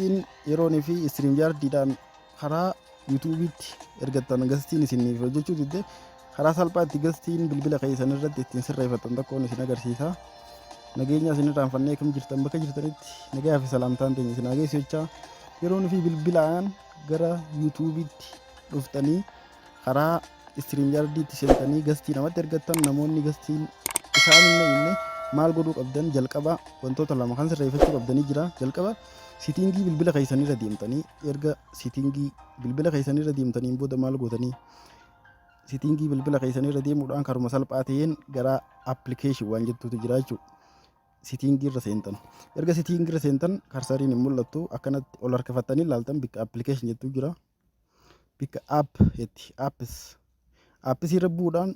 in yeroonii fi istiriim yaardiidhaan karaa yuutuubiitti ergattan gastiin isiniif hojjechuu didde karaa salphaatti gastiin bilbila keessan irratti ittiin sirreeffatan tokkoon isin agarsiisa. Nageenya isin irraanfannee kam jirtan bakka jirtanitti nagaa fi salaamtaan teenya isin hageessu jechaa yeroonii fi bilbilaan gara yuutuubiitti dhuftanii karaa istiriim yaardiitti seentanii gastii namatti ergattan namoonni gastiin isaan inni maal godhuu qabdan jalqaba wantoota lama kan sirreeffachuu qabdanii jira. Jalqaba sitingii bilbila keessanii irra deemtanii erga sitingii bilbila keessanii irra deemtaniin booda maal gootanii sitingii bilbila keessanii irra deemuudhaan karuma salphaa ta'een gara appilikeeshin waan jettuutu jira jechuudha. Sitingii irra seentan erga sitingii irra seentan karsariin hin mul'attu akkanatti ol harkifattanii ilaaltan bikka appilikeeshin jettuu jira. Bikka app jetti aappis irra bu'uudhaan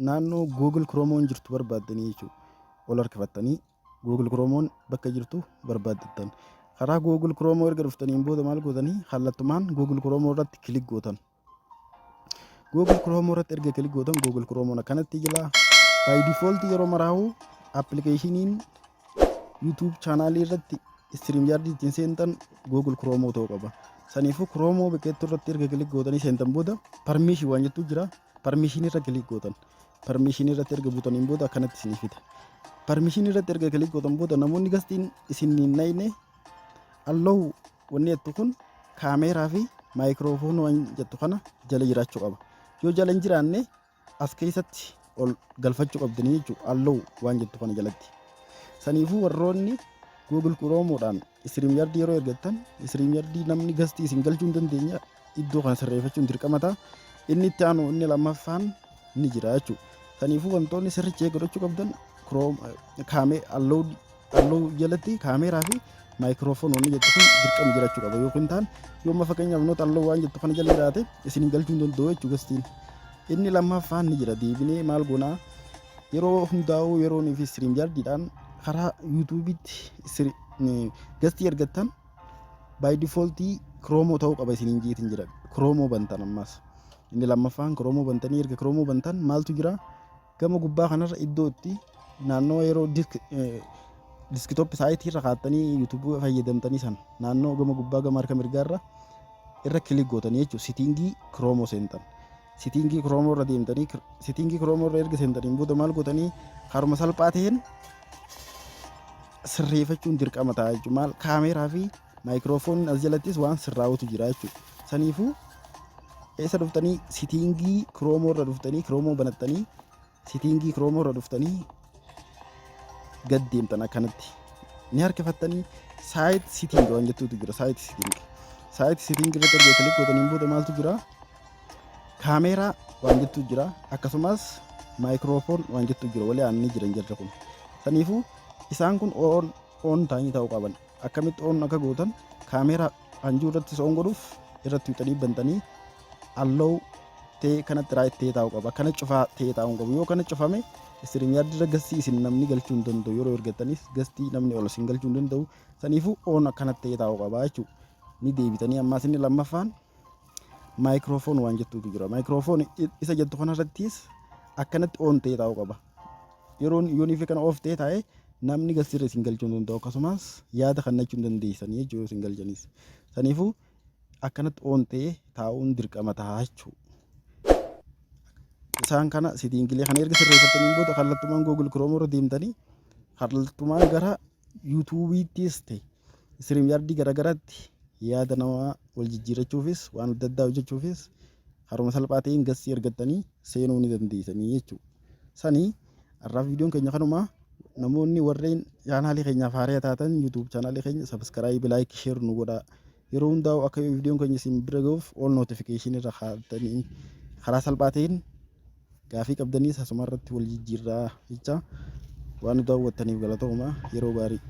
naannoo Google Chrome jirtu barbaaddanii jechuudha. Ol harkifattanii Google Chrome bakka jirtu barbaaddattan. Karaa Google Chrome erga dhuftaniin booda maal gootanii kallattumaan Google Chrome irratti kilik gootan. Google Chrome irratti erga kilik gootan Google Chrome akkanatti jira. By default yeroo maraa'u appilikeeshiniin YouTube chaanaalii irratti istiriim yaardii ittiin seentan Google Chrome ta'uu qaba. Saniifuu Chrome bakkeetti irratti erga kilik gootanii seentan booda permission waan jettu jira. Permission irra kilik gootan. Permission irratti erga buutaniin booda akkanatti isinii fida. Permission irratti erga kilik gootan booda namoonni gastiin isin hin nayne allow wanni jettu kun kaameeraa fi maayikiroofoon waan jettu kana jala jiraachuu qaba. Yoo jala hin jiraanne as keessatti ol galfachuu qabdanii jechuudha. Allow waan jettu kana jalatti. Saniifuu warroonni Google Chrome'dhaan istiriim yaardii yeroo ergattan istiriim yaardii namni gastii isin galchuu hin dandeenye iddoo kana sirreeffachuun dirqamata. Inni itti aanu inni lammaffaan ni jira jechuudha. Saniifuu wantoonni sirriitti godhachuu qabdan allow jalatti kaameeraa fi maayikiroofoon wanni jettu kun dirqama jiraachuu qaba. Yookiin taan yooma fakkeenyaaf noota allow waan jettu kana jala jiraate isin galchuu hin danda'u jechuudha gastiin. Inni lammaffaan ni jira deebinee maal goonaa yeroo hundaa'uu yeroonii fi istiriim yaardiidhaan karaa yuutuubiitti gastii ergattan by default Chrome ta'uu qaba isiniin jiitiin jira. Chrome bantan ammas. Inni lammaffaan Chrome bantanii erga Chrome bantan maaltu jira gama gubbaa kanarra iddootti naannoo yeroo diskitoop saayitii irra kaa'attanii YouTube fayyadamtanii san naannoo gama gubbaa gama harka mirgaarra irra kilik gootanii jechuudha. Sitingii Chrome seentan. Sitingii Chrome irra deemtanii sitingii Chrome irra erga seentaniin booda maal gootanii karuma salphaa ta'een sirreeffachuun dirqama ta'a jechuudha. Maal kaameeraa fi maayikiroofoon as jalattis waan sirraa'utu jira jechuudha. Saniifuu eessa dhuftanii sitingii Chrome irra dhuftanii Chrome banattanii sitingii Chrome irra dhuftanii gad deemtan akkanatti ni harkifattanii saayit siting waan jettuutu jira. Saayit siting irratti erga kilik gootaniin booda maaltu jira kaameeraa waan jettu jira akkasumas maayikiroofoon waan jettu jira walii aanni jiran jirra kun. Saniifuu isaan kun on ta'anii ta'uu qaban. Akkamitti on akka gootan kaameeraa hanjuu irratti soon godhuuf irratti wixanii bantanii allow ta'e kanatti raayit ta'ee taa'uu qaba. Kana cufaa ta'ee taa'uu qabu. Yoo kana cufame istiriim yaardiirra gastii isin namni galchuu hin danda'u. Yeroo ergattanis gastii namni ol isin galchuu hin danda'u. Saniifuu on akkanatti ta'ee taa'uu qaba jechuudha. Ni deebitanii ammaas inni lammaffaan maayikiroofoon waan jettuutu jira. Maayikiroofoon isa jettu kanarrattis akkanatti on ta'ee taa'uu qaba. Yeroo yoonii fi kana of ta'ee taa'ee namni gastiirra isin galchuu hin danda'u. Akkasumas yaada kannachuu hin dandeessanii jechuudha isin galchanis. Saniifuu akkanatti on ta'ee taa'uun dirqama ta'a jechuudha. Isaan kana sitingilee kana erga sirreeffataniin booda kallattumaan Google Chrome irra deemtanii kallattumaan gara yuutuubiittis ta'e istiriim yaardii garagaraatti yaada namaa wal jijjiirachuufis waan adda addaa hojjechuufis haruma salphaa ta'een gastii ergattanii seenuu ni dandeessanii jechuudha. Sanii har'aaf viidiyoon keenya kanuma namoonni warreen chaanaalii keenyaaf haaraa taatan YouTube chaanaalii keenya subscribe like share nu godhaa. Yeroo hundaa'u akka viidiyoon keenya isin bira ga'uuf all notification irra kaa'attanii karaa salphaa ta'een gaafii qabdaniis asuma irratti wal jijjiirraa jecha waan daawwattaniif galatooma yeroo gaarii.